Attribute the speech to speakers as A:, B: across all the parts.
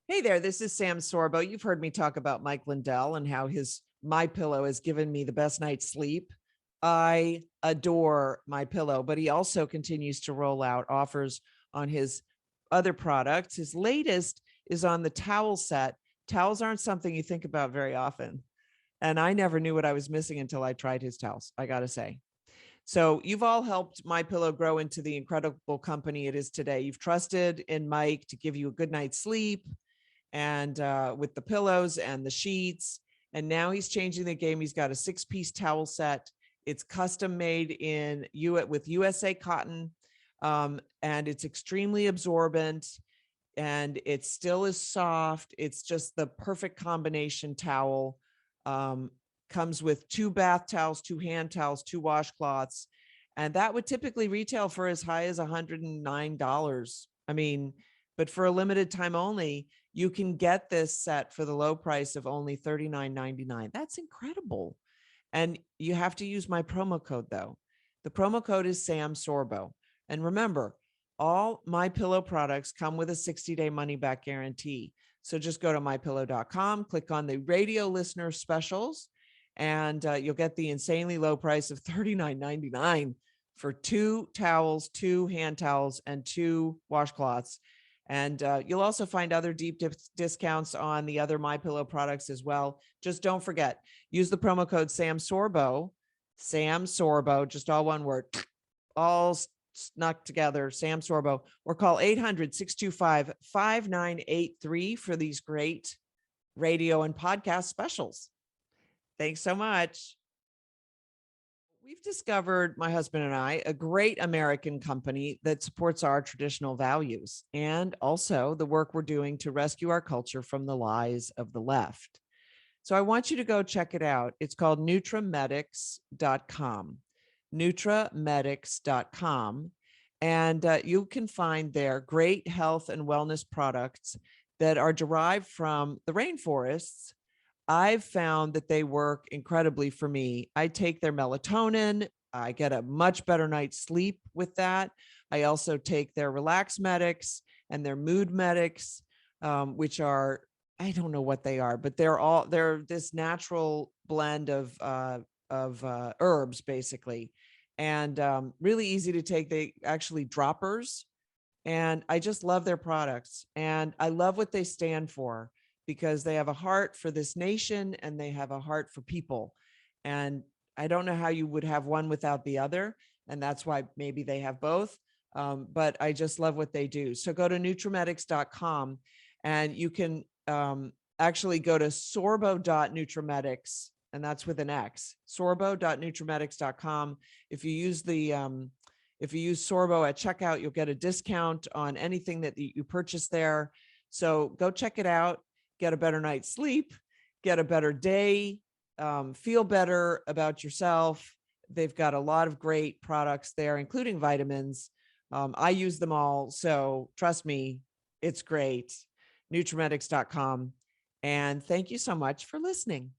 A: Hey there, this is Sam Sorbo. You've heard me talk about Mike Lindell and how his My Pillow has given me the best night's sleep. I adore My Pillow, but he also continues to roll out offers on his other products. His latest is on the towel set. Towels aren't something you think about very often. And I never knew what I was missing until I tried his towels, I got to say. So you've all helped My Pillow grow into the incredible company it is today. You've trusted in Mike to give you a good night's sleep and with the pillows and the sheets. And now he's changing the game. He's got a 6-piece towel set. It's custom made with USA cotton, and it's extremely absorbent, and it still is soft. It's just the perfect combination towel. Comes with 2 bath towels, 2 hand towels, 2 washcloths, and that would typically retail for as high as $109. I mean, but for a limited time only, you can get this set for the low price of only $39.99. That's incredible. And you have to use my promo code though. The promo code is Sam Sorbo. And remember, all My Pillow products come with a 60-day money back guarantee. So just go to mypillow.com, click on the radio listener specials, and you'll get the insanely low price of $39.99 for 2 towels, 2 hand towels, and 2 washcloths. And you'll also find other deep discounts on the other My Pillow products as well. Just don't forget, use the promo code Sam Sorbo, just all one word, all snuck together, Sam Sorbo, or call 800-625-5983 for these great radio and podcast specials. Thanks so much. We've discovered, my husband and I, a great American company that supports our traditional values and also the work we're doing to rescue our culture from the lies of the left. So I want you to go check it out. It's called NutraMedics.com, NutraMedics.com. And you can find there great health and wellness products that are derived from the rainforests. I've found that they work incredibly for me. I take their melatonin. I get a much better night's sleep with that. I also take their relax medics and their mood medics, which are, I don't know what they are, but they're this natural blend of herbs basically, and really easy to take. They actually droppers, and I just love their products, and I love what they stand for, because they have a heart for this nation and they have a heart for people. And I don't know how you would have one without the other. And that's why maybe they have both. But I just love what they do. So go to NutraMedics.com, and you can actually go to sorbo.nutramedics, and that's with an X, sorbo.nutramedics.com. If you use Sorbo at checkout, you'll get a discount on anything that you purchase there. So go check it out. Get a better night's sleep, get a better day, feel better about yourself. They've got a lot of great products there, including vitamins. I use them all. So trust me, it's great. NutraMedics.com. And thank you so much for listening.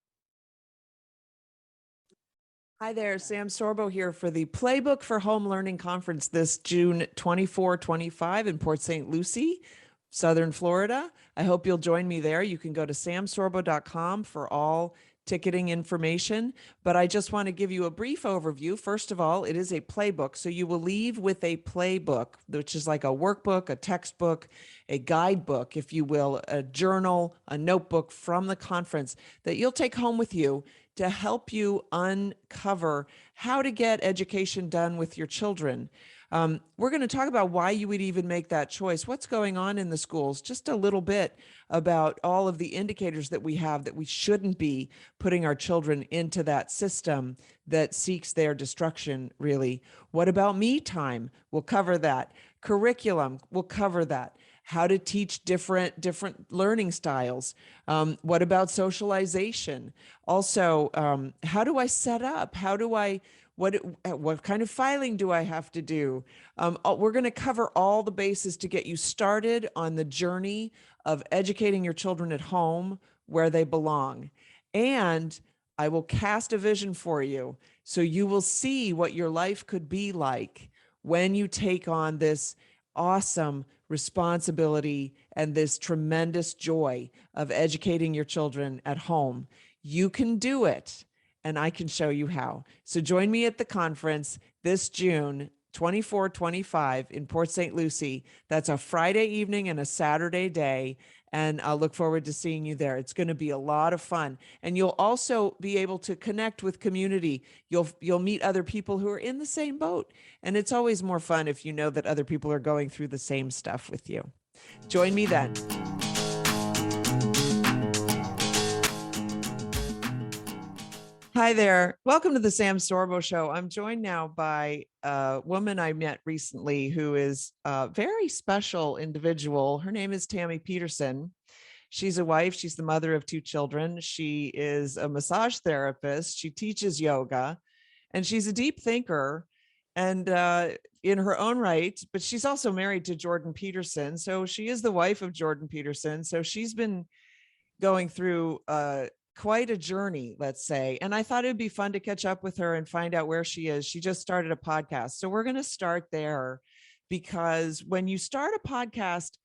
A: Hi there, Sam Sorbo here for the Playbook for Home Learning Conference this June 24-25 in Port St. Lucie, Southern Florida. I hope you'll join me there. You can go to samsorbo.com for all ticketing information, but I just want to give you a brief overview. First of all, it is a playbook. So you will leave with a playbook, which is like a workbook, a textbook, a guidebook, if you will, a journal, a notebook from the conference that you'll take home with you to help you uncover how to get education done with your children. We're going to talk about why you would even make that choice, what's going on in the schools, just a little bit about all of the indicators that we have that we shouldn't be putting our children into that system that seeks their destruction, really. What about me time? We'll cover that. Curriculum, we'll cover that. How to teach different learning styles. What about socialization? Also, how do I set up? How do I what kind of filing do I have to do? We're going to cover all the bases to get you started on the journey of educating your children at home where they belong. And I will cast a vision for you so you will see what your life could be like when you take on this awesome responsibility and this tremendous joy of educating your children at home. You can do it, and I can show you how. So join me at the conference this June 24, 25 in Port St. Lucie. That's a Friday evening and a Saturday day. And I'll look forward to seeing you there. It's going to be a lot of fun. And you'll also be able to connect with community. You'll meet other people who are in the same boat. And it's always more fun if you know that other people are going through the same stuff with you. Join me then. Hi there. Welcome to the Sam Sorbo Show. I'm joined now by a woman I met recently who is a very special individual. Her name is Tammy Peterson. She's a wife. She's the mother of 2 children. She is a massage therapist. She teaches yoga, and she's a deep thinker and in her own right, but she's also married to Jordan Peterson. So she is the wife of Jordan Peterson. So she's been going through quite a journey, let's say. And I thought it'd be fun to catch up with her and find out where she is. She just started a podcast. So we're going to start there, because when you start a podcast,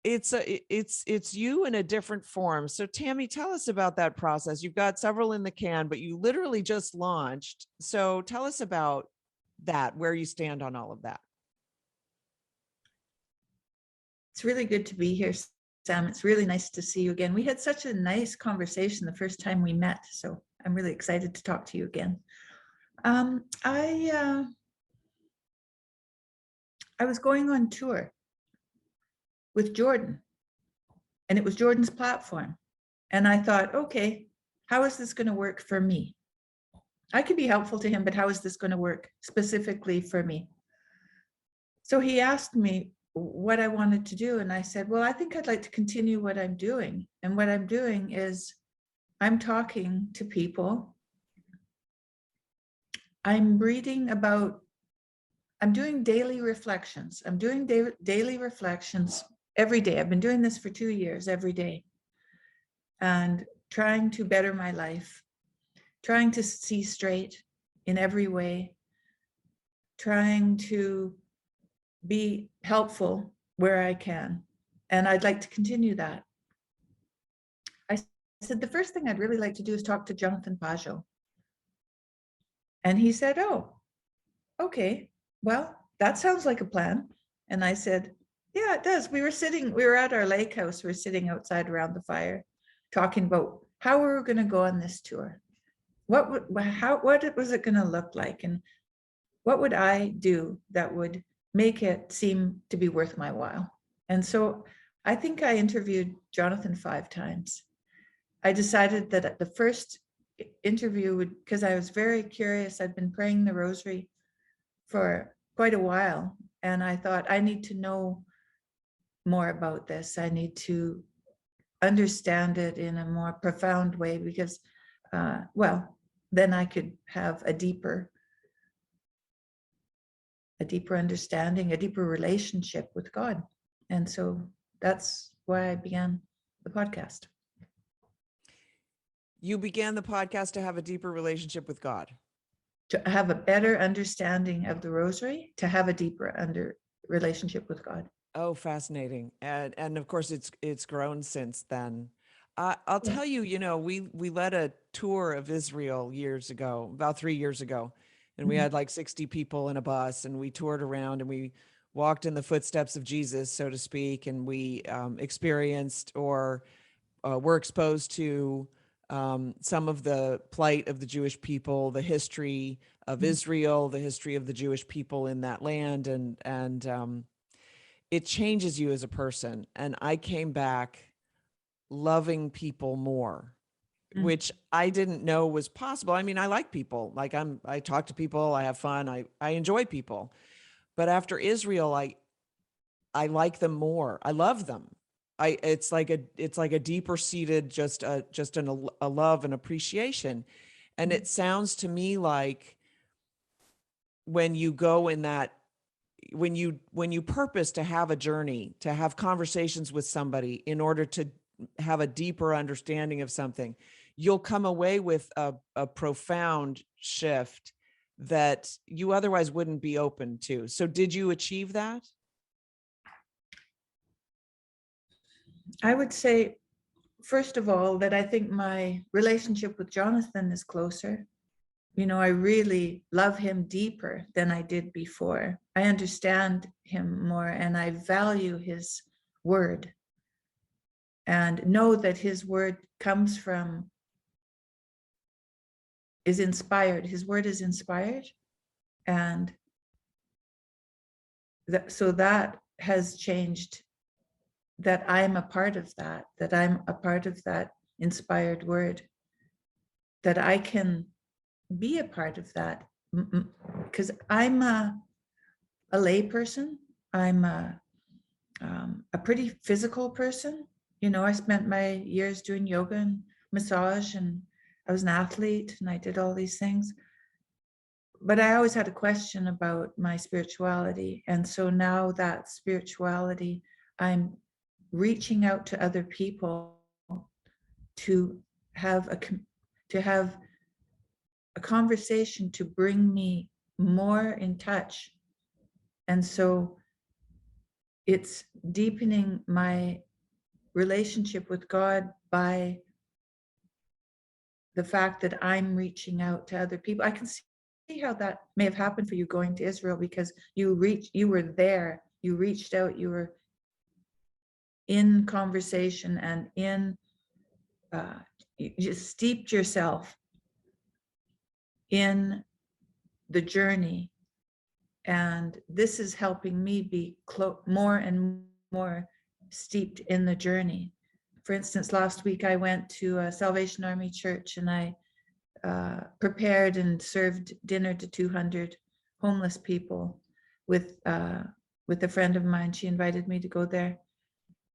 A: it's you in a different form. So Tammy, tell us about that process. You've got several in the can, but you literally just launched. So tell us about that, where you stand on all of that.
B: It's really good to be here, Sam. It's really nice to see you again. We had such a nice conversation the first time we met, so I'm really excited to talk to you again. I was going on tour with Jordan, and it was Jordan's platform. And I thought, okay, how is this going to work for me? I could be helpful to him, but how is this going to work specifically for me? So he asked me what I wanted to do. And I said, well, I think I'd like to continue what I'm doing. And what I'm doing is I'm talking to people. I'm reading about, I'm doing daily reflections. I'm doing daily reflections every day. I've been doing this for 2 years, every day, and trying to better my life, trying to see straight in every way, trying to be helpful where I can. And I'd like to continue that. I said, the first thing I'd really like to do is talk to Jonathan Pajot. And he said, oh, okay, well, that sounds like a plan. And I said, yeah, it does. We were at our lake house. We were sitting outside around the fire, talking about how we were going to go on this tour. What was it going to look like? And what would I do that would make it seem to be worth my while? And so I think I interviewed Jonathan 5 times. I decided that at the first interview would, because I was very curious, I'd been praying the rosary for quite a while, and I thought, I need to know more about this. I need to understand it in a more profound way, because well, then I could have a deeper understanding, a deeper relationship with God. And so that's why I began the podcast.
A: You began the podcast to have a deeper relationship with God,
B: To have a better understanding of the rosary, to have a deeper relationship with God.
A: Oh, fascinating. And of course it's grown since then. I'll tell you, we led a tour of Israel years ago, about 3 years ago, and we had like 60 people in a bus, and we toured around and we walked in the footsteps of Jesus, so to speak. And we experienced or were exposed to some of the plight of the Jewish people, the history of Israel, the history of the Jewish people in that land. And it changes you as a person. And I came back loving people more, which I didn't know was possible. I mean, I like people. Like I talk to people, I have fun, I enjoy people. But after Israel, I like them more. I love them. It's like a deeper seated, just a love and appreciation. And it sounds to me like when you go in that, when you purpose to have a journey, to have conversations with somebody in order to have a deeper understanding of something, you'll come away with a profound shift that you otherwise wouldn't be open to. So did you achieve that?
B: I would say, first of all, that I think my relationship with Jonathan is closer. You know, I really love him deeper than I did before. I understand him more and I value his word and know that his word comes from, is inspired. His word is inspired. And so that has changed, that I'm a part of that, that I'm a part of that inspired word, that I can be a part of that. Because I'm a lay person. I'm a pretty physical person. You know, I spent my years doing yoga and massage, and I was an athlete and I did all these things. But I always had a question about my spirituality. And so now that spirituality, I'm reaching out to other people to have a conversation to bring me more in touch. And so it's deepening my relationship with God by the fact that I'm reaching out to other people. I can see how that may have happened for you going to Israel, because you were there, you reached out, you were in conversation and in, you just steeped yourself in the journey. And this is helping me be more and more steeped in the journey. For instance, last week I went to a Salvation Army church and I prepared and served dinner to 200 homeless people with a friend of mine. She invited me to go there.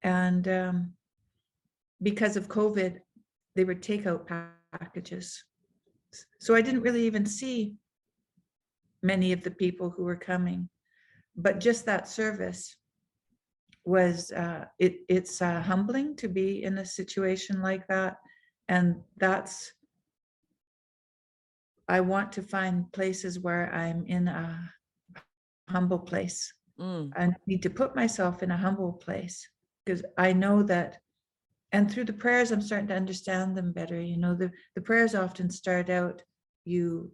B: And because of COVID, they were takeout packages. So I didn't really even see many of the people who were coming, but just that service was, it's humbling to be in a situation like that. And I want to find places where I'm in a humble place. I need to put myself in a humble place, because I know that, and through the prayers, I'm starting to understand them better. You know, the prayers often start out, you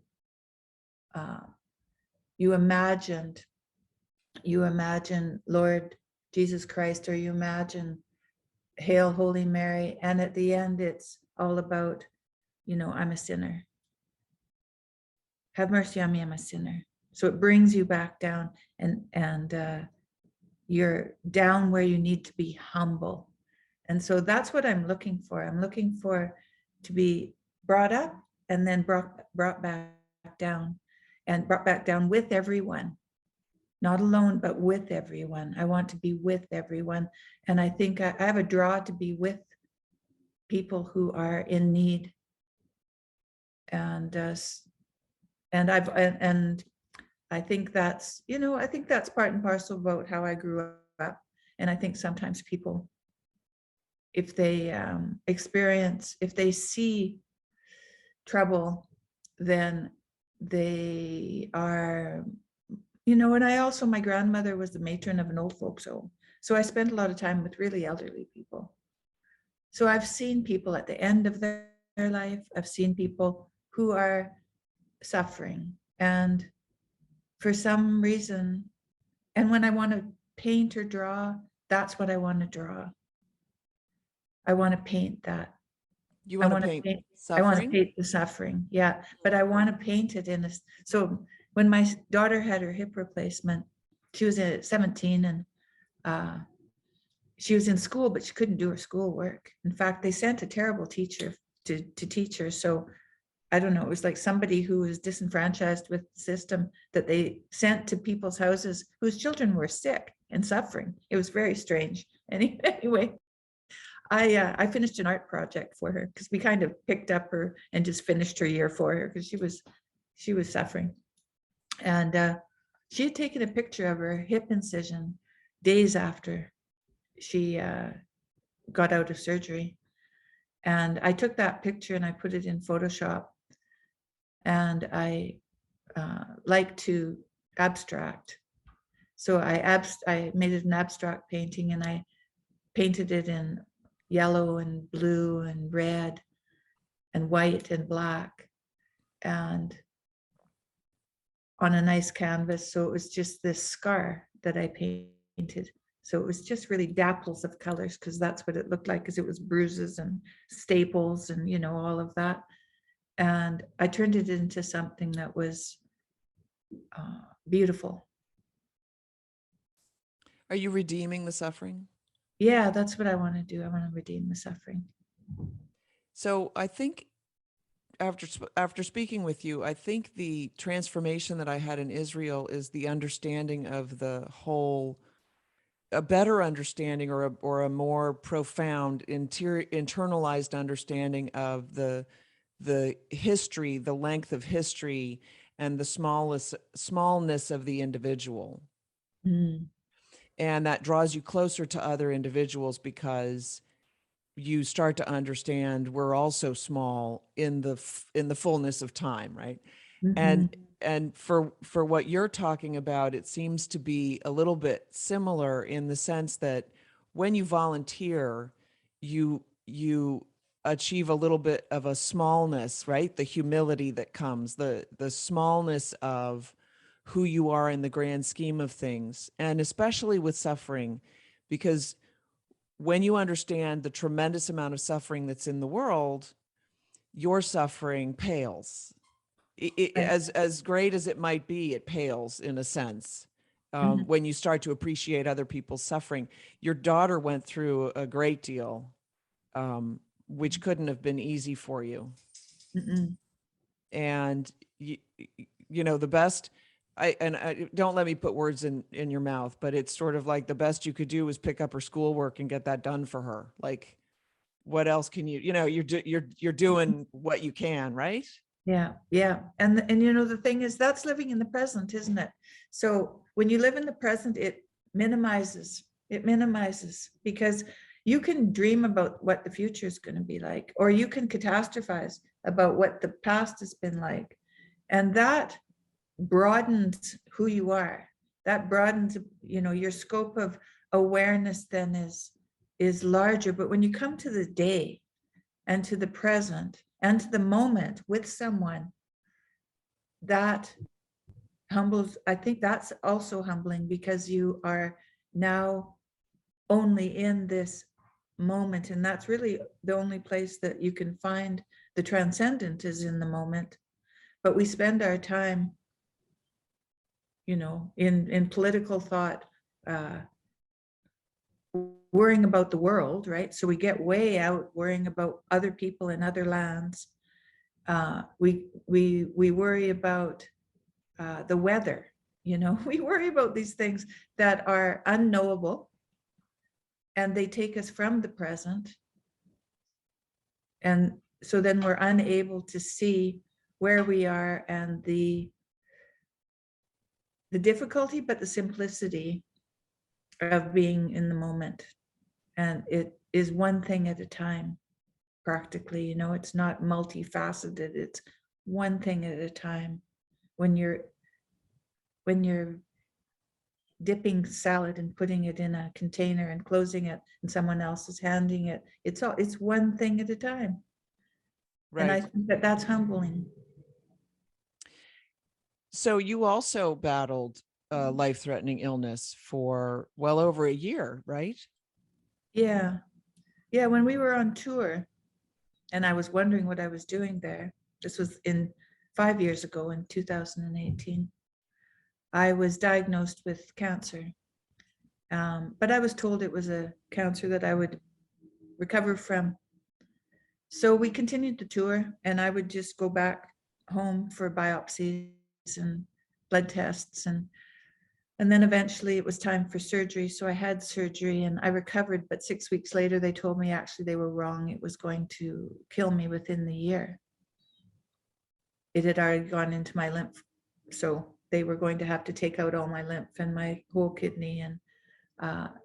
B: imagine Lord Jesus Christ, or you imagine Hail Holy Mary, and at the end it's all about, you know, I'm a sinner. Have mercy on me, I'm a sinner. So it brings you back down, and you're down where you need to be humble. And so that's what I'm looking for. I'm looking for to be brought up and then brought back down, and brought back down with everyone. Not alone, but with everyone. I want to be with everyone. And I think I have a draw to be with people who are in need. And I think that's, you know, I think that's part and parcel about how I grew up. And I think sometimes people, if they if they see trouble, then they are, you know. And I also, my grandmother was the matron of an old folks home. So I spent a lot of time with really elderly people. So I've seen people at the end of their life. I've seen people who are suffering. And for some reason, and when I want to paint or draw, that's what I want to draw. I want to paint that.
A: You want to paint
B: I want to
A: suffering?
B: paint the suffering. Yeah. But I want to paint it in a, so when my daughter had her hip replacement, she was at 17, and she was in school, but she couldn't do her schoolwork. In fact, they sent a terrible teacher to teach her. So I don't know, it was like somebody who was disenfranchised with the system that they sent to people's houses whose children were sick and suffering. It was very strange. Anyway, I finished an art project for her, because we kind of picked up her and just finished her year for her, because she was suffering. And she had taken a picture of her hip incision days after she got out of surgery. And I took that picture and I put it in Photoshop. And I like to abstract. So I made it an abstract painting, and I painted it in yellow and blue and red and white and black, and on a nice canvas. So it was just this scar that I painted. So it was just really dapples of colors, because that's what it looked like, because it was bruises and staples and, you know, all of that. And I turned it into something that was beautiful.
A: Are you redeeming the suffering?
B: Yeah, that's what I want to do. I want to redeem the suffering.
A: So I think after speaking with you, I think the transformation that I had in Israel is the understanding of the whole, a better understanding, or a more profound internalized understanding of the history, the length of history, and the smallness of the individual.
B: Mm.
A: And that draws you closer to other individuals, because you start to understand we're also small in the fullness of time, right?
B: Mm-hmm.
A: And for what you're talking about, it seems to be a little bit similar, in the sense that when you volunteer, you achieve a little bit of a smallness, right? The humility that comes, the smallness of who you are in the grand scheme of things, and especially with suffering, because when you understand the tremendous amount of suffering that's in the world, your suffering pales.
B: Right.
A: As great as it might be, it pales in a sense.
B: Mm-hmm.
A: When you start to appreciate other people's suffering. Your daughter went through a great deal, which couldn't have been easy for you.
B: Mm-mm.
A: And you know, the best, I don't let me put words in your mouth, but it's sort of like the best you could do was pick up her schoolwork and get that done for her. Like, what else can you know, you're doing what you can, right?
B: Yeah, yeah. And you know, the thing is, that's living in the present, isn't it? So when you live in the present, it minimizes, because you can dream about what the future is going to be like, or you can catastrophize about what the past has been like. And that broadens who you are. That broadens, you know, your scope of awareness then is larger. But when you come to the day and to the present and to the moment with someone, that humbles. I think that's also humbling, because you are now only in this moment, and that's really the only place that you can find the transcendent, is in the moment. But we spend our time, you know, in political thought, worrying about the world, right? So we get way out worrying about other people in other lands. We worry about the weather, you know. We worry about these things that are unknowable, and they take us from the present. And so then we're unable to see where we are, and the difficulty, but the simplicity of being in the moment. And it is one thing at a time, practically, you know. It's not multifaceted, it's one thing at a time. When you're dipping salad and putting it in a container and closing it, and someone else is handing it, it's one thing at a time. And I
A: Right.
B: think that that's humbling.
A: So you also battled a life-threatening illness for well over a year, right?
B: Yeah, yeah. When we were on tour and I was wondering what I was doing there, this was in 5 years ago, in 2018, I was diagnosed with cancer. But I was told it was a cancer that I would recover from. So we continued the tour, and I would just go back home for biopsies and blood tests, and then eventually it was time for surgery. So I had surgery and I recovered, but 6 weeks later they told me actually they were wrong. It was going to kill me within the year. It had already gone into my lymph, so they were going to have to take out all my lymph and my whole kidney. And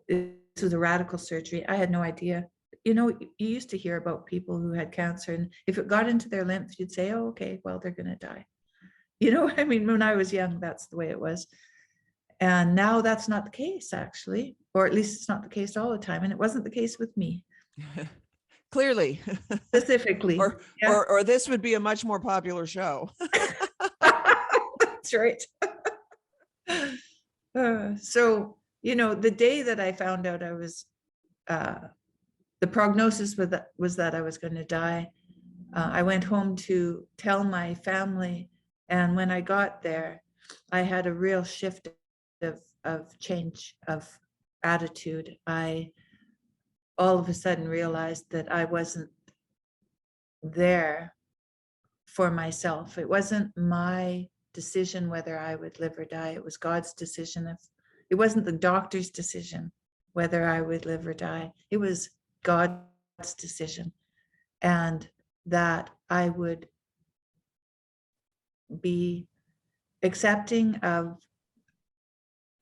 B: this was a radical surgery. I had no idea. You know, you used to hear about people who had cancer, and if it got into their lymph, you'd say, oh, okay, well, they're going to die. You know, I mean, when I was young, that's the way it was. And now that's not the case, actually, or at least it's not the case all the time. And it wasn't the case with me.
A: Clearly.
B: specifically. Yeah,
A: Or this would be a much more popular show.
B: that's right. So, the day that I found out the prognosis was that I was going to die, I went home to tell my family. And when I got there, I had a real shift of change of attitude. I all of a sudden realized that I wasn't there for myself. It wasn't my decision whether I would live or die. It was God's decision. It wasn't the doctor's decision whether I would live or die. It was God's decision. And that I would be accepting of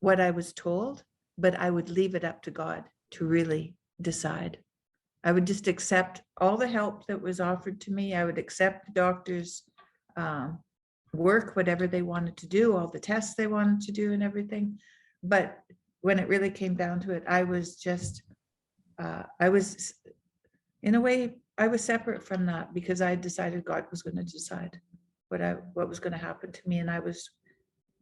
B: what I was told, but I would leave it up to God to really decide. I would just accept all the help that was offered to me. I would accept the doctor's work, whatever they wanted to do, all the tests they wanted to do and everything. But when it really came down to it, I was just, in a way, I was separate from that because I decided God was going to decide what was going to happen to me. And I was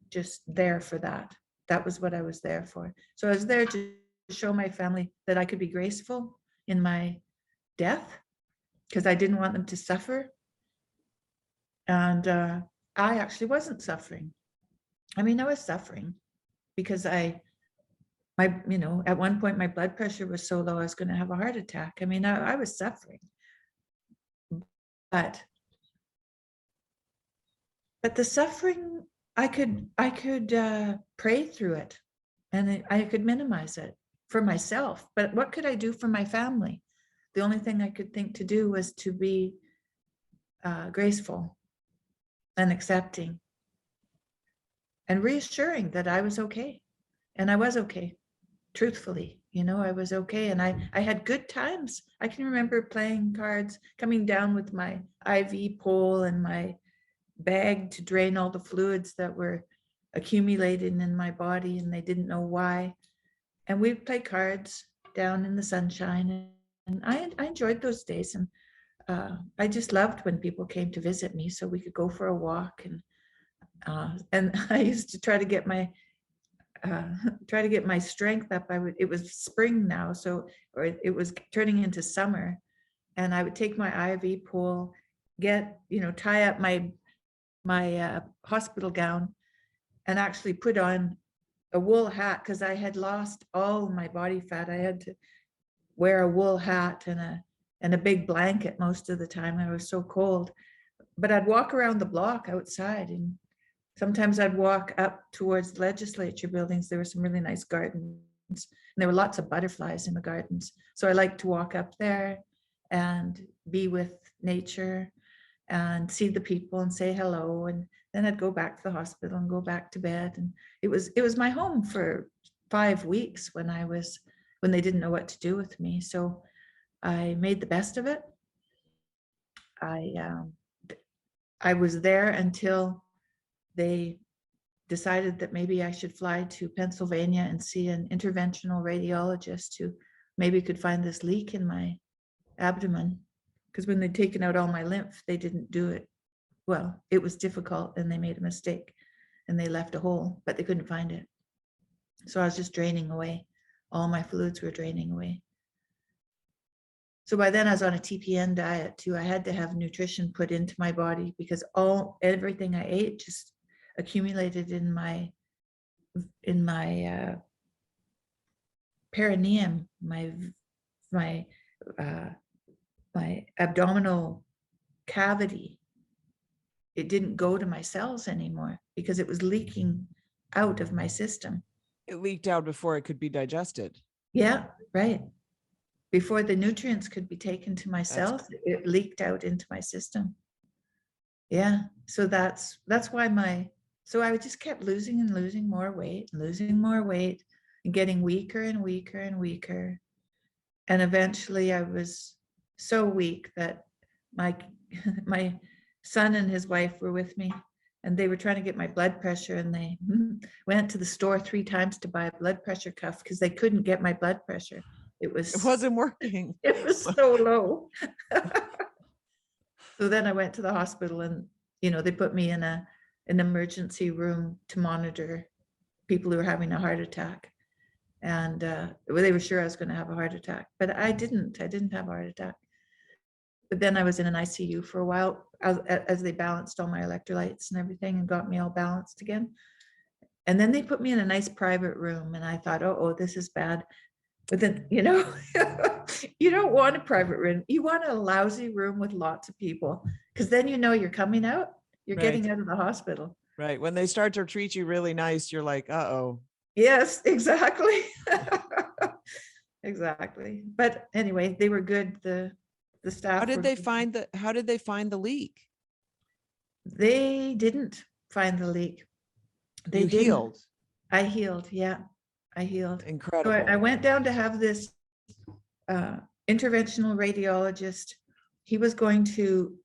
B: just there for that. That was what I was there for. So I was there to show my family that I could be graceful in my death because I didn't want them to suffer. And I actually wasn't suffering. I mean, I was suffering because at one point my blood pressure was so low I was going to have a heart attack. I mean, I was suffering. But the suffering, I could pray through it, and I could minimize it for myself. But what could I do for my family? The only thing I could think to do was to be graceful and accepting and reassuring that I was okay. And I was okay, truthfully. I was okay. And I had good times. I can remember playing cards, coming down with my IV pole and my bag to drain all the fluids that were accumulating in my body, and they didn't know why. And we'd play cards down in the sunshine. And I enjoyed those days. And I just loved when people came to visit me so we could go for a walk. And I used to try to get my strength up. It was spring now, or it was turning into summer, and I would take my IV pole, tie up my hospital gown, and actually put on a wool hat because I had lost all my body fat. I had to wear a wool hat and a big blanket most of the time. I was so cold, but I'd walk around the block outside, and sometimes I'd walk up towards the legislature buildings. There were some really nice gardens, and there were lots of butterflies in the gardens. So I liked to walk up there and be with nature and see the people and say hello. And then I'd go back to the hospital and go back to bed. And it was my home for 5 weeks when they didn't know what to do with me. So I made the best of it. I was there until they decided that maybe I should fly to Pennsylvania and see an interventional radiologist who maybe could find this leak in my abdomen. Because when they'd taken out all my lymph, they didn't do it well. It was difficult, and they made a mistake, and they left a hole, but they couldn't find it. So I was just draining away. All my fluids were draining away. So by then I was on a Tpn diet too. I had to have nutrition put into my body because everything I ate just accumulated in my perineum, my abdominal cavity. It didn't go to my cells anymore because it was leaking out of my system.
A: It leaked out before it could be digested.
B: Yeah, right. Before the nutrients could be taken to my cells, it leaked out into my system. Yeah, so that's why so I just kept losing and losing more weight, and getting weaker and weaker and weaker. And eventually I was so weak that my son and his wife were with me, and they were trying to get my blood pressure, and they went to the store 3 times to buy a blood pressure cuff because they couldn't get my blood pressure. It
A: It
B: was,
A: wasn't working.
B: it was so low. So then I went to the hospital and, they put me in an emergency room to monitor people who were having a heart attack. And they were sure I was going to have a heart attack, but I didn't have a heart attack. But then I was in an ICU for a while as they balanced all my electrolytes and everything and got me all balanced again. And then they put me in a nice private room and I thought, oh, this is bad. But then, you don't want a private room. You want a lousy room with lots of people, because then you're coming out, you're getting
A: Right.
B: out of the hospital.
A: Right. When they start to treat you really nice, you're like, uh-oh.
B: Yes, exactly. Exactly. But anyway, they were good. The staff.
A: How did
B: were
A: they
B: good.
A: find the leak?
B: They didn't find the leak. They
A: You
B: didn't.
A: healed.
B: I healed. Yeah, I healed. So
A: Incredible.
B: I went down to have this interventional radiologist. He was going to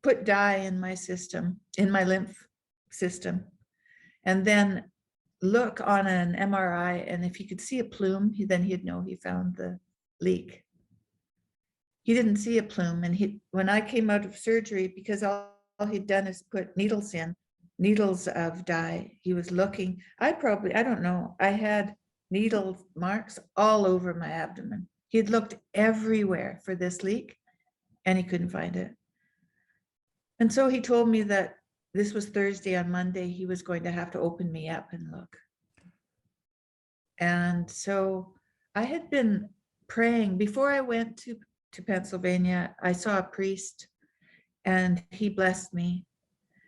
B: put dye in my system, in my lymph system, and then look on an MRI. And if he could see a plume, then he'd know he found the leak. He didn't see a plume. And when I came out of surgery, because all he'd done is put needles of dye, he was looking. I don't know, I had needle marks all over my abdomen. He had looked everywhere for this leak and he couldn't find it. And so he told me that this was Thursday. On Monday, he was going to have to open me up and look. And so I had been praying before I went to Pennsylvania. I saw a priest and he blessed me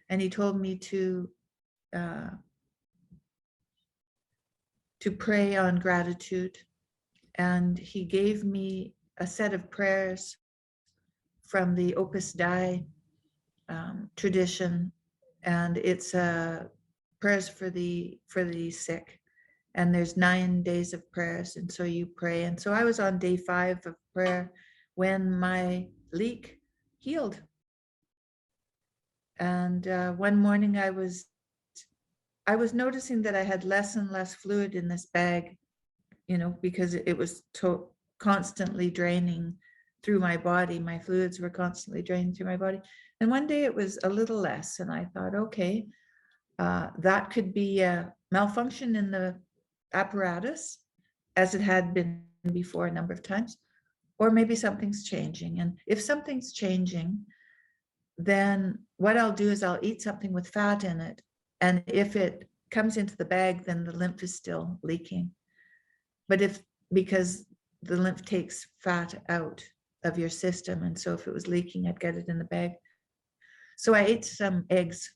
B: and he told me to pray on gratitude. And he gave me a set of prayers from the Opus Dei tradition, and it's prayers for the sick. And there's 9 days of prayers, and so you pray. And so I was on day 5 of prayer when my leak healed. And one morning I was noticing that I had less and less fluid in this bag, because it was constantly draining through my body. My fluids were constantly draining through my body. And one day it was a little less. And I thought, okay, that could be a malfunction in the apparatus, as it had been before a number of times, or maybe something's changing. And if something's changing, then what I'll do is I'll eat something with fat in it. And if it comes into the bag, then the lymph is still leaking. But because the lymph takes fat out of your system, and so if it was leaking, I'd get it in the bag. So I ate some eggs.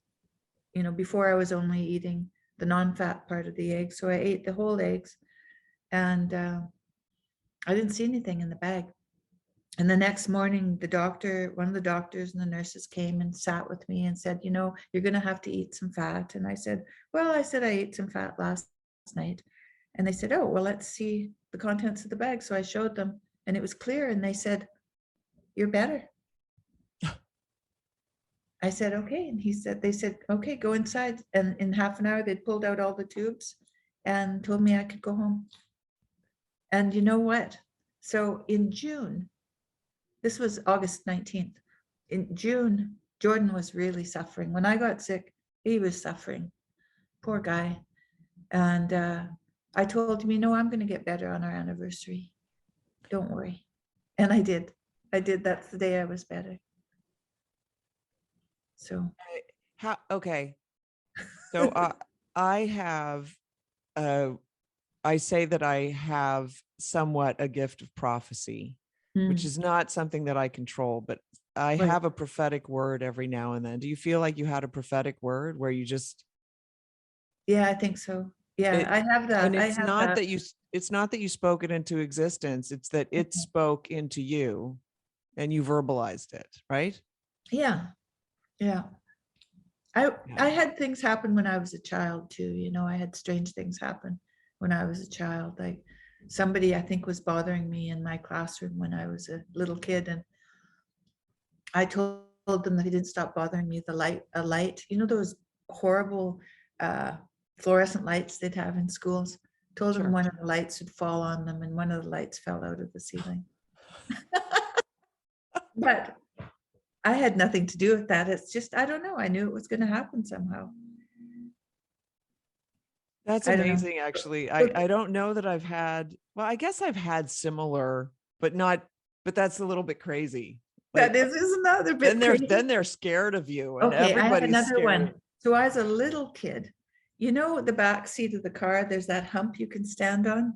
B: Before I was only eating the non-fat part of the egg. So I ate the whole eggs, and I didn't see anything in the bag. And the next morning, one of the doctors and the nurses came and sat with me and said, you're going to have to eat some fat. And I said, I ate some fat last night. And they said, oh, well, let's see the contents of the bag. So I showed them and it was clear. And they said, you're better. I said, okay. And they said, okay, go inside. And in half an hour, they pulled out all the tubes and told me I could go home. And you know what? So in June, this was August 19th. In June, Jordan was really suffering. When I got sick, he was suffering. Poor guy. And I told him, I'm going to get better on our anniversary. Don't worry. And I did. That's the day I was better. So.
A: Okay. So I say that I have somewhat a gift of prophecy, which is not something that I control, but I have a prophetic word every now and then. Do you feel like you had a prophetic word where you just?
B: Yeah, I think so. Yeah, I have that.
A: And it's not that you spoke it into existence. It's that it spoke into you and you verbalized it, right?
B: Yeah. Yeah. I had things happen when I was a child too. I had strange things happen when I was a child. Like somebody I think was bothering me in my classroom when I was a little kid. And I told them that he didn't stop bothering me. A light, those horrible fluorescent lights they'd have in schools. Told them
A: Sure.
B: one of the lights would fall on them, and one of the lights fell out of the ceiling. But I had nothing to do with that. It's just, I don't know. I knew it was going to happen somehow.
A: That's
B: I don't know.
A: amazing, actually. I don't know that I've had, well, I guess I've had similar, but that's a little bit crazy.
B: That
A: Like,
B: is another bit crazy.
A: then they're scared of you, and
B: Okay, I have
A: everybody's
B: another
A: scared.
B: one. So I was a little kid. You know, the back seat of the car, there's that hump you can stand on.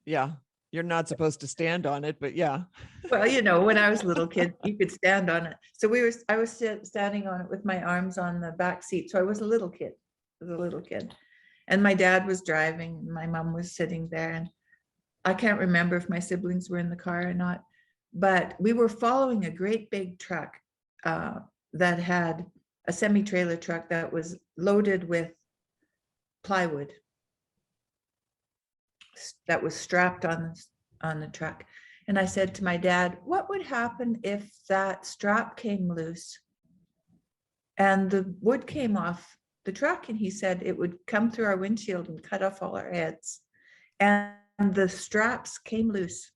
A: Yeah. You're not supposed to stand on it, but yeah.
B: Well, you know, when I was a little kid, you could stand on it. So I was standing on it with my arms on the back seat. So I was a little kid. I was a little kid. And my dad was driving and my mom was sitting there. And I can't remember if my siblings were in the car or not, but we were following a great big truck that had a semi-trailer truck that was loaded with plywood that was strapped on the truck. And I said to my dad, what would happen if that strap came loose and the wood came off the truck? And he said it would come through our windshield and cut off all our heads. And the straps came loose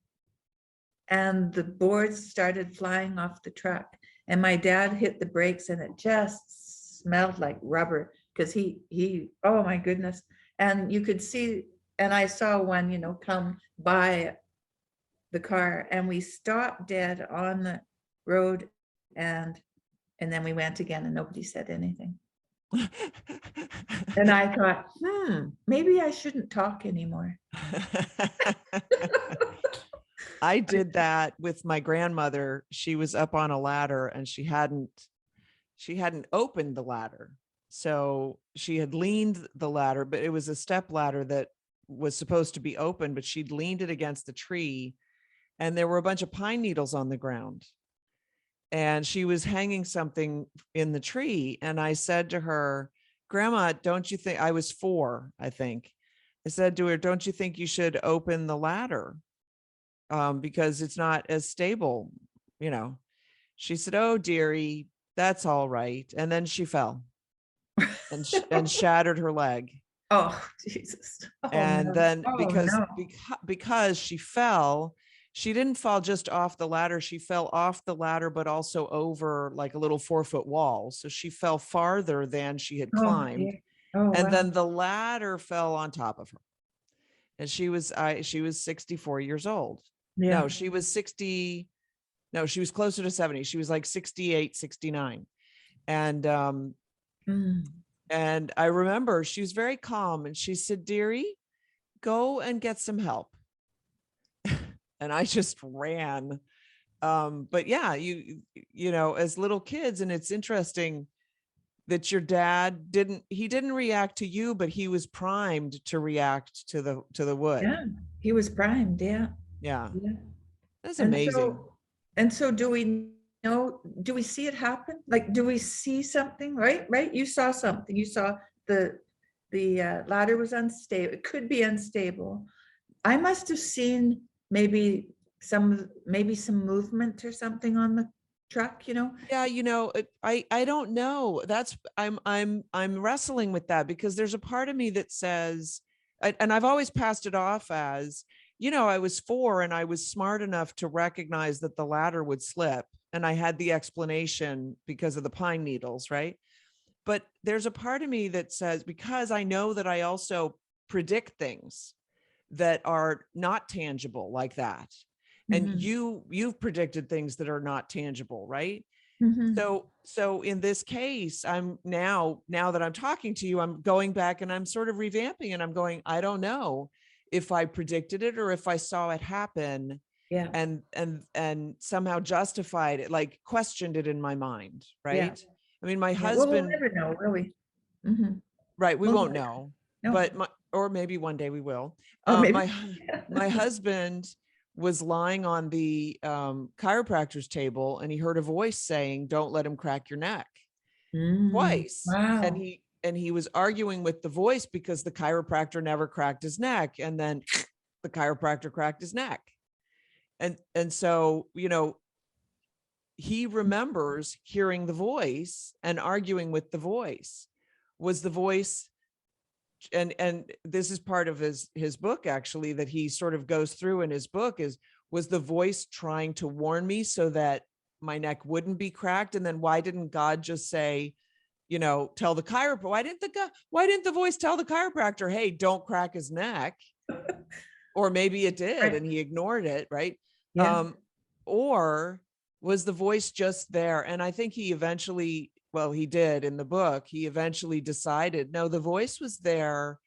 B: and the boards started flying off the truck. And my dad hit the brakes and it just smelled like rubber because he, oh my goodness. And you could see, and I saw one, you know, come by the car and we stopped dead on the road and then we went again and nobody said anything. And I thought, maybe I shouldn't talk anymore.
A: I did that with my grandmother. She was up on a ladder and she hadn't opened the ladder. So she had leaned the ladder, but it was a step ladder that was supposed to be open, but she'd leaned it against the tree and there were a bunch of pine needles on the ground. And she was hanging something in the tree. And I said to her, Grandma, don't you think, I was 4, I think. I said to her, don't you think you should open the ladder? Because it's not as stable, you know. She said, oh, dearie, that's all right. And then she fell and shattered her leg.
B: Oh, Jesus. Oh,
A: And
B: no.
A: then
B: Oh, no.
A: because she fell, she didn't fall just off the ladder. She fell off the ladder, but also over like a little 4-foot wall. So she fell farther than she had
B: Oh,
A: climbed.
B: dear. Oh,
A: And
B: wow.
A: then the ladder fell on top of her. And she was 64 years old.
B: Yeah.
A: No, she was 60. No, she was closer to 70. She was like 68, 69. And and I remember she was very calm and she said, dearie, go and get some help. And I just ran. But yeah, you know, as little kids, and it's interesting that your dad didn't react to you, but he was primed to react to the wood.
B: Yeah, he was primed. Yeah.
A: Yeah.
B: Yeah.
A: That's
B: And
A: amazing.
B: so do we see it happen? Like, do we see something, right? You saw something. You saw the ladder was unstable. It could be unstable. I must have seen maybe some movement or something on the truck, you know?
A: Yeah, you know, I don't know. That's I'm wrestling with that because there's a part of me that says, and I've always passed it off as, you know, I was 4 and I was smart enough to recognize that the ladder would slip, and I had the explanation because of the pine needles, right? But there's a part of me that says, because I know that I also predict things that are not tangible like that. And you've predicted things that are not tangible, right? So in this case, I'm now that I'm talking to you, I'm going back and I'm sort of revamping and I'm going, I don't know if I predicted it or if I saw it happen.
B: Yeah.
A: And somehow justified it, like questioned it in my mind, right?
B: Yeah.
A: I mean, my
B: Yeah. Well, we'll
A: husband,
B: never know, will we?
A: right? We
B: We'll
A: won't
B: never
A: know,
B: know.
A: but or maybe one day we will.
B: Or maybe.
A: My husband was lying on the chiropractor's table and he heard a voice saying, don't let him crack your neck, twice.
B: Wow.
A: And he was arguing with the voice because the chiropractor never cracked his neck. And then the chiropractor cracked his neck. And so, you know, he remembers hearing the voice and arguing with the voice. Was the voice and this is part of his book, actually, that he sort of goes through in his book, was the voice trying to warn me so that my neck wouldn't be cracked? And then why didn't God just say, tell the chiropractor? Why didn't the voice tell the chiropractor, hey, don't crack his neck? Or maybe it did,
B: Right.
A: and he ignored it, right?
B: Yeah.
A: Or was the voice just there? And I think he eventually, well, he did in the book, he eventually decided, no, the voice was there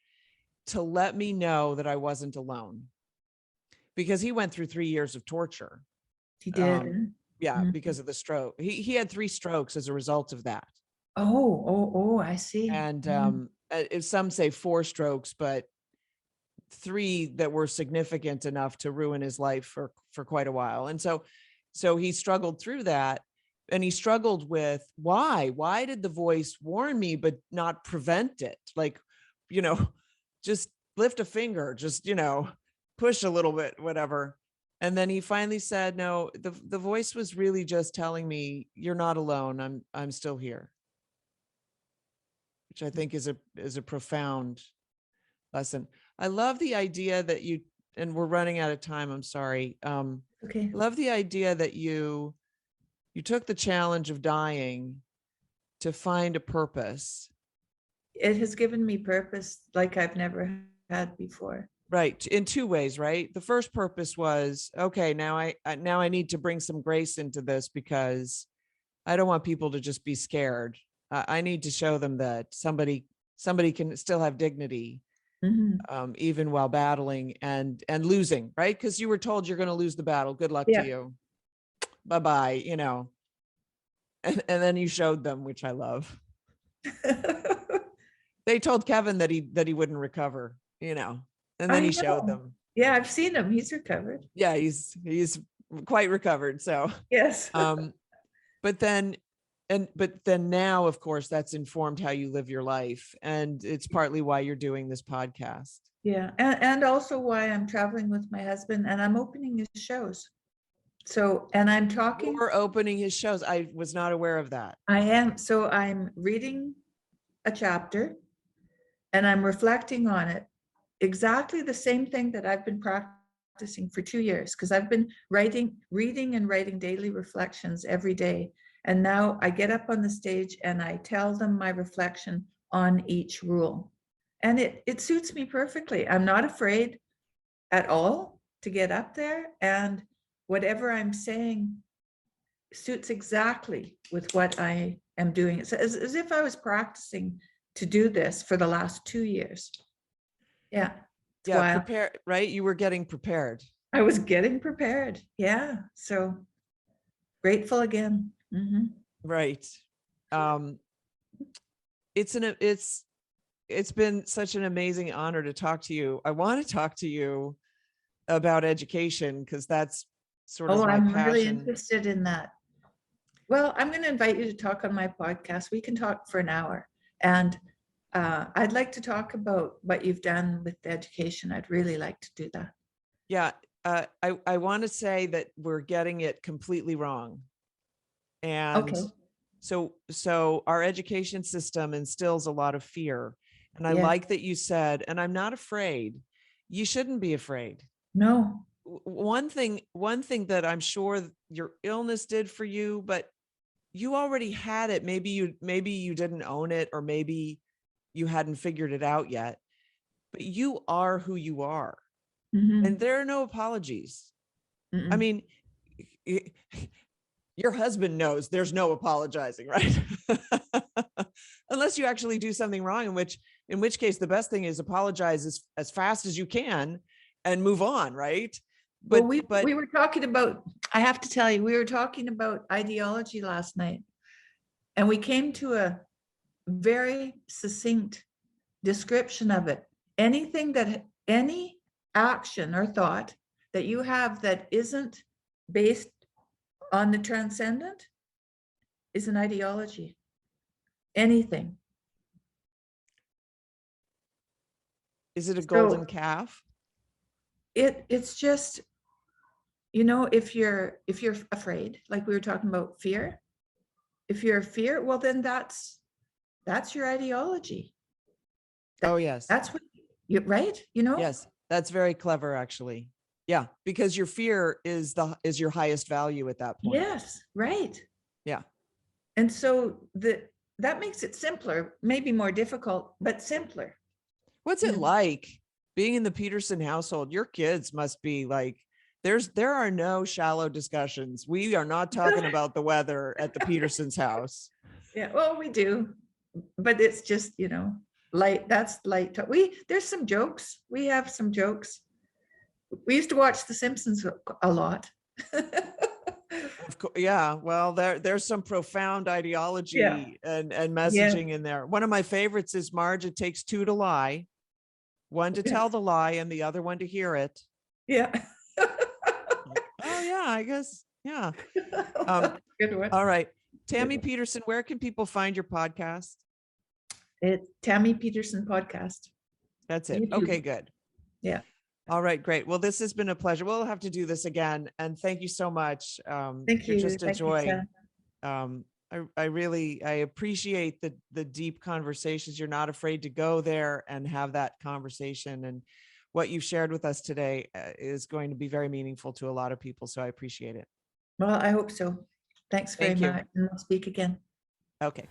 A: to let me know that I wasn't alone, because he went through 3 years of torture.
B: He did.
A: Yeah,
B: Mhm.
A: because of the stroke. He had 3 strokes as a result of that.
B: Oh, I see.
A: And
B: Mhm.
A: some say 4 strokes, but 3 that were significant enough to ruin his life for quite a while. And so he struggled through that, and he struggled with why did the voice warn me but not prevent it? Like, just lift a finger, just, push a little bit, whatever. And then he finally said, no, the voice was really just telling me, you're not alone. I'm still here, which I think is a profound lesson. I love the idea that you, and we're running out of time, I'm sorry.
B: Okay.
A: Love the idea that you took the challenge of dying to find a purpose.
B: It has given me purpose like I've never had before.
A: Right. In 2 ways, right? The first purpose was, okay, now I need to bring some grace into this, because I don't want people to just be scared. I need to show them that somebody can still have dignity,
B: Mhm.
A: even while battling and losing, right? Because you were told you're going to lose the battle. Good luck to
B: Yeah.
A: you. Bye-bye, and then you showed them, which I love. They told Kevin that he wouldn't recover, and then
B: I
A: he showed
B: know.
A: them.
B: Yeah, I've seen him. He's recovered.
A: Yeah, he's quite recovered. So,
B: Yes.
A: um, but then now, of course, that's informed how you live your life, and it's partly why you're doing this podcast.
B: Yeah. And also why I'm traveling with my husband and I'm opening his shows. So, and I'm talking,
A: You're opening his shows. I was not aware of that.
B: I'm reading a chapter and I'm reflecting on it. Exactly the same thing that I've been practicing for 2 years, because I've been reading and writing daily reflections every day. And now I get up on the stage and I tell them my reflection on each rule. And it suits me perfectly. I'm not afraid at all to get up there, and whatever I'm saying suits exactly with what I am doing. It's as if I was practicing to do this for the last 2 years. Yeah, it's
A: Yeah,
B: wild.
A: prepare, right? You were getting prepared.
B: I was getting prepared. Yeah, so grateful again.
A: Right. Um, it's been such an amazing honor to talk to you. I want to talk to you about education, because that's sort
B: Oh,
A: of my
B: I'm really
A: passion.
B: interested in that. Well, I'm going to invite you to talk on my podcast. We can talk for an hour. And I'd like to talk about what you've done with education. I'd really like to do that.
A: Yeah. I want to say that we're getting it completely wrong. And
B: Okay.
A: so our education system instills a lot of fear. And I
B: Yeah.
A: like that you said, and I'm not afraid. You shouldn't be afraid.
B: No.
A: One thing that I'm sure your illness did for you, but you already had it. Maybe you didn't own it, or maybe you hadn't figured it out yet, but you are who you are. And
B: Mhm.
A: there are no apologies. I
B: Mm-mm.
A: mean, your husband knows there's no apologizing, right? Unless you actually do something wrong, in which case the best thing is apologize as fast as you can and move on, right?
B: Well,
A: But
B: we were talking about, I have to tell you, we were talking about ideology last night, and we came to a very succinct description of it. Any action or thought that you have that isn't based on the transcendent is an ideology. Anything.
A: is it a
B: So
A: golden calf?
B: it's just, if you're afraid, like we were talking about fear, if you're fear, well then that's your ideology.
A: Oh, yes.
B: That's what you're right. You know?
A: Yes. That's very clever, actually. Yeah. Because your fear is your highest value at that point.
B: Yes, right.
A: Yeah.
B: And so that makes it simpler, maybe more difficult, but simpler.
A: What's
B: You
A: it
B: know?
A: like being in the Peterson household? Your kids must be like, there are no shallow discussions. We are not talking about the weather at the Petersons' house.
B: Yeah, well, we do, but it's just, you know, light. That's light talk. There's some jokes. We have some jokes. We used to watch The Simpsons a lot.
A: Yeah, well, there's some profound
B: Yeah,
A: ideology and
B: yeah,
A: messaging in there. One of my favorites is Marge, it takes two to lie, one to
B: yeah,
A: tell the lie and the other one to hear it.
B: yeah.
A: Like, oh yeah, I guess. Yeah.
B: That's a good one.
A: All right.
B: Good
A: Tammy
B: one.
A: Peterson, where can people find your podcast?
B: It's Tammy Peterson podcast.
A: That's it.
B: YouTube.
A: Okay, good.
B: Yeah.
A: All right, great. Well, this has been a pleasure. We'll have to do this again. And thank you so much.
B: Thank
A: You're
B: you.
A: just a
B: Thank you,
A: joy.
B: Sam.
A: I appreciate the deep conversations. You're not afraid to go there and have that conversation. And what you've shared with us today is going to be very meaningful to a lot of people. So I appreciate it.
B: Well, I hope so. Thanks very
A: Thank you.
B: much. And we'll speak again.
A: Okay.